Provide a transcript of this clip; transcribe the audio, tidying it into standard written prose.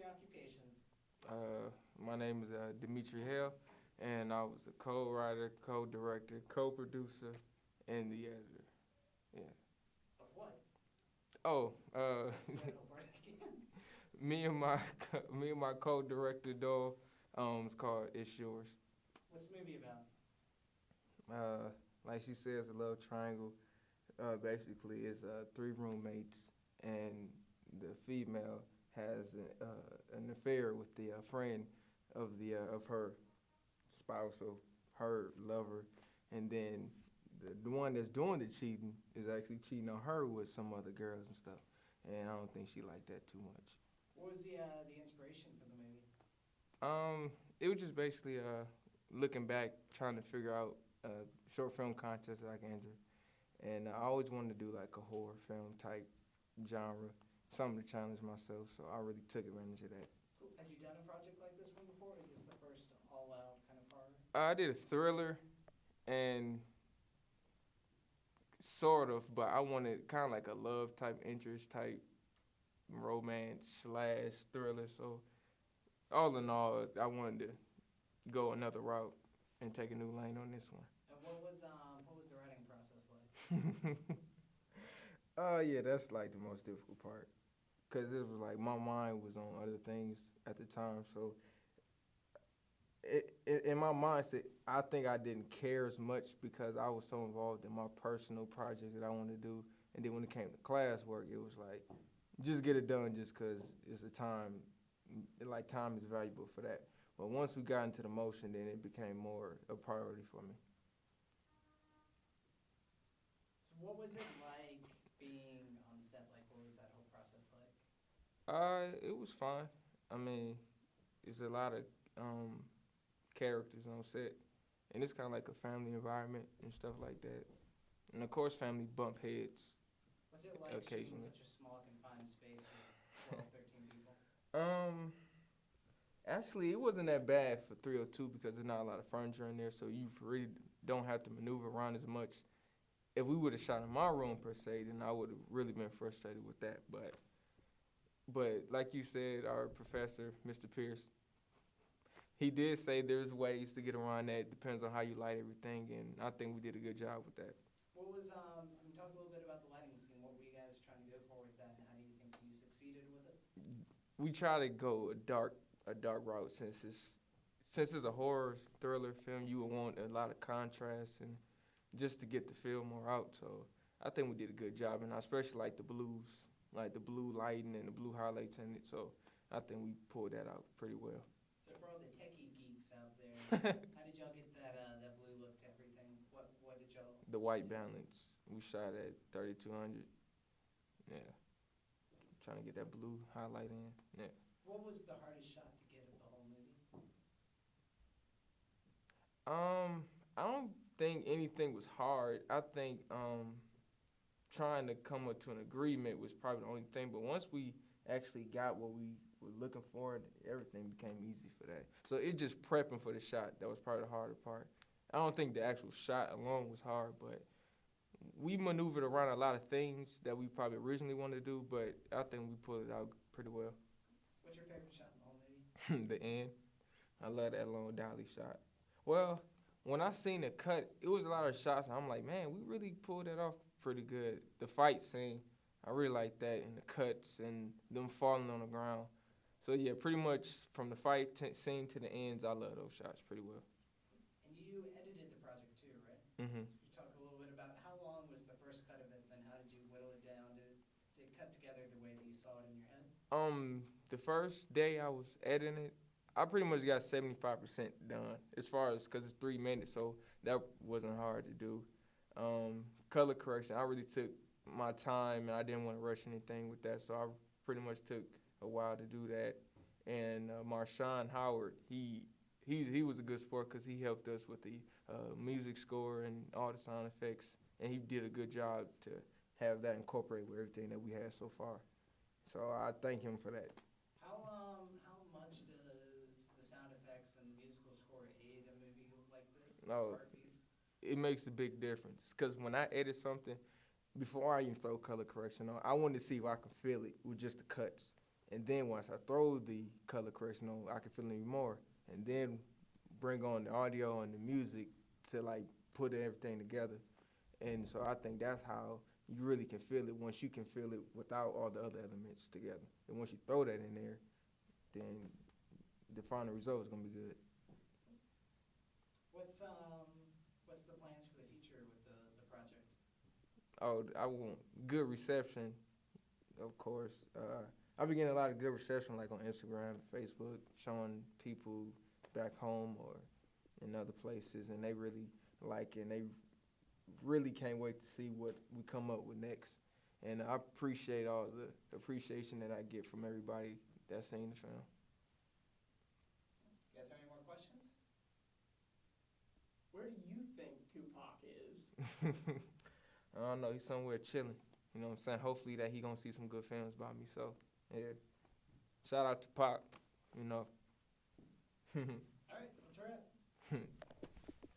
your occupation? My name is Dimitri Hale, and I was a co-writer, co-director, co-producer, and the editor. Yeah. Of what? Oh, Say that whole part again. me and my me and my co-director Dole. It's called It's Yours. What's the movie about? Uh, like she says, a love triangle. Basically, it's three roommates, and the female has an affair with the friend of her spouse or her lover, and then the one that's doing the cheating is actually cheating on her with some other girls and stuff. And I don't think she liked that too much. What was the inspiration for the movie? It was just basically looking back, trying to figure out a short film contest that I can enter, and I always wanted to do like a horror film type genre, something to challenge myself. So I really took advantage of that. Cool. Had you done a project like this one before? Is this the first all-out kind of horror? I did a thriller, and sort of, but I wanted kind of like a love type interest type romance slash thriller. So all in all, I wanted to go another route and take a new lane on this one. And what was the writing process like? Oh yeah, that's like the most difficult part, cause it was like my mind was on other things at the time. So in my mindset, I think I didn't care as much because I was so involved in my personal projects that I wanted to do. And then when it came to class work, it was like, just get it done just because it's a time, like time is valuable for that. But once we got into the motion, then it became more a priority for me. So what was it like being on set? Like, what was that whole process like? It was fun. I mean, it's a lot of characters on set, and it's kind of like a family environment and stuff like that. And of course, family bump heads What's it like shooting in occasionally. such a small, confined space with 12, 13 people? Um, Actually, it wasn't that bad for 302 because there's not a lot of furniture in there, so you really don't have to maneuver around as much. If we would have shot in my room per se, then I would have really been frustrated with that. But like you said, our professor, Mr. Pierce, he did say there's ways to get around that. Depends on how you light everything, and I think we did a good job with that. What was, I mean, talk a little bit about the lighting scheme. What were you guys trying to go for with that, and how do you think you succeeded with it? We try to go a dark route since it's a horror thriller film. You would want a lot of contrast and just to get the feel more out. So I think we did a good job, and I especially like the blues, like the blue lighting and the blue highlights in it. So I think we pulled that out pretty well. So for all the techie geeks out there, how did y'all get that blue look to everything? What did y'all The white do? balance, we shot at 3200. Yeah, trying to get that blue highlight in. Yeah. What was the hardest shot to get of the whole movie? I don't think anything was hard. I think trying to come up to an agreement was probably the only thing. But once we actually got what we were looking for, everything became easy for that. So it just prepping for the shot that was probably the harder part. I don't think the actual shot alone was hard, but we maneuvered around a lot of things that we probably originally wanted to do. But I think we pulled it out pretty well. What's your favorite shot in the whole movie? The end. I love that long dolly shot. Well, when I seen the cut, it was a lot of shots. I'm like, man, we really pulled that off pretty good. The fight scene, I really like that, and the cuts and them falling on the ground. So yeah, pretty much from the fight scene to the ends, I love those shots pretty well. And you edited the project too, right? Mhm. So could you talk a little bit about how long was the first cut of it, then how did you whittle it down? Did it cut together the way that you saw it in your head? The first day I was editing it, I pretty much got 75% done as far as because it's 3 minutes, so that wasn't hard to do. Color correction, I really took my time and I didn't want to rush anything with that, so I pretty much took a while to do that. And Marshawn Howard, he was a good sport because he helped us with the music score and all the sound effects, and he did a good job to have that incorporated with everything that we had so far. So I thank him for that. How much does the sound effects and the musical score aid a movie like this, No, art piece? it makes a big difference because when I edit something, before I even throw color correction on, I want to see if I can feel it with just the cuts. And then once I throw the color correction on, I can feel it even more. And then bring on the audio and the music to like put everything together. And so I think that's how you really can feel it once you can feel it without all the other elements together. And once you throw that in there, then the final result is gonna be good. What's the plans for the future with the project? Oh, I want good reception, of course. I've been getting a lot of good reception, like on Instagram, Facebook, showing people back home or in other places, and they really like it. And they really can't wait to see what we come up with next. And I appreciate all the appreciation that I get from everybody that's seen the film. You guys have any more questions? Where do you think Tupac is? I don't know. He's somewhere chilling. You know what I'm saying? Hopefully that he gonna see some good films about me. So, yeah. Shout out to Pac. You know.